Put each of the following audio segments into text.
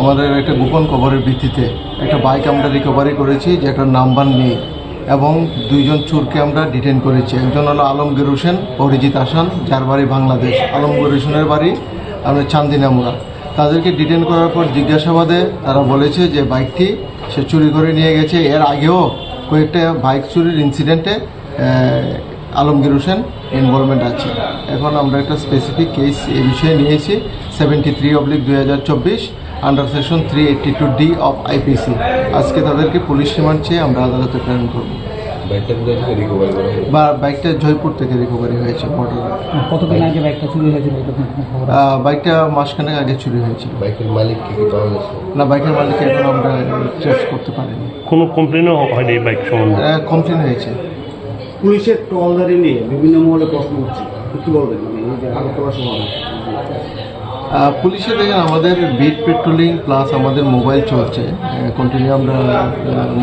আমাদের একটা গোপন খবরের ভিত্তিতে একটা বাইক আমরা রিকভারি করেছি, যেটার নাম্বার নেই, এবং দুইজন চোরকে আমরা ডিটেন করেছি। একজন হলো আলমগীর হোসেন, অরিজিৎ আসান, যার বাড়ি বাংলাদেশ। আলমগীর হোসেনের বাড়ি আমরা চান্দিনামুড়া। তাদেরকে ডিটেন করার পর জিজ্ঞাসাবাদে তারা বলেছে যে বাইকটি সে চুরি করে নিয়ে গেছে। এর আগেও কয়েকটা বাইক চুরির ইনসিডেন্টে আলমগীর হোসেন ইনভলভমেন্ট আছে। এখন আমরা একটা স্পেসিফিক কেস এই বিষয়ে নিয়েছি, 73/2024 under section 382D of IPC. আজকে তাদেরকে পুলিশ রিমান্ড চেয়ে আমরা আদালতে প্রেরণ করব। বাইকটা জয়পুর থেকে রিকভারি হয়েছে বর্ডার। কতদিন আগে বাইকটা চুরি হয়েছিল? বাইকটা মাসখানেক আগে চুরি হয়েছিল। বাইকের মালিক কি পাওয়া গেছে? না, বাইকের মালিককে এখন আমরা ট্রেস করতে পারিনি। কোনো কমপ্লেনও হয়নি এই বাইক সম্বন্ধে? কমপ্লেন হয়েছে। পুলিশের টহলদারি নিয়ে বিভিন্ন মহলে প্রশ্ন উঠছে, কী বলবেন? মানে এই যে আগরতলা শহরে পুলিশে দেখেন আমাদের বিট পেট্রোলিং প্লাস আমাদের মোবাইল চলছে, কন্টিনিউ আমরা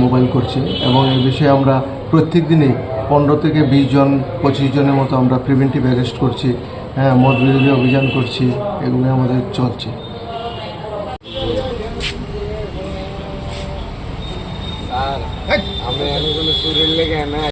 মোবাইল করছি, এবং এই বিষয়ে আমরা প্রত্যেক দিনই 15 থেকে 20 জন 25 জনের মতো আমরা প্রিভেন্টিভ অ্যারেস্ট করছি, মদ বিরোধী অভিযান করছি, এগুলো আমাদের চলছে। আমি কোনো চুরির লেগে না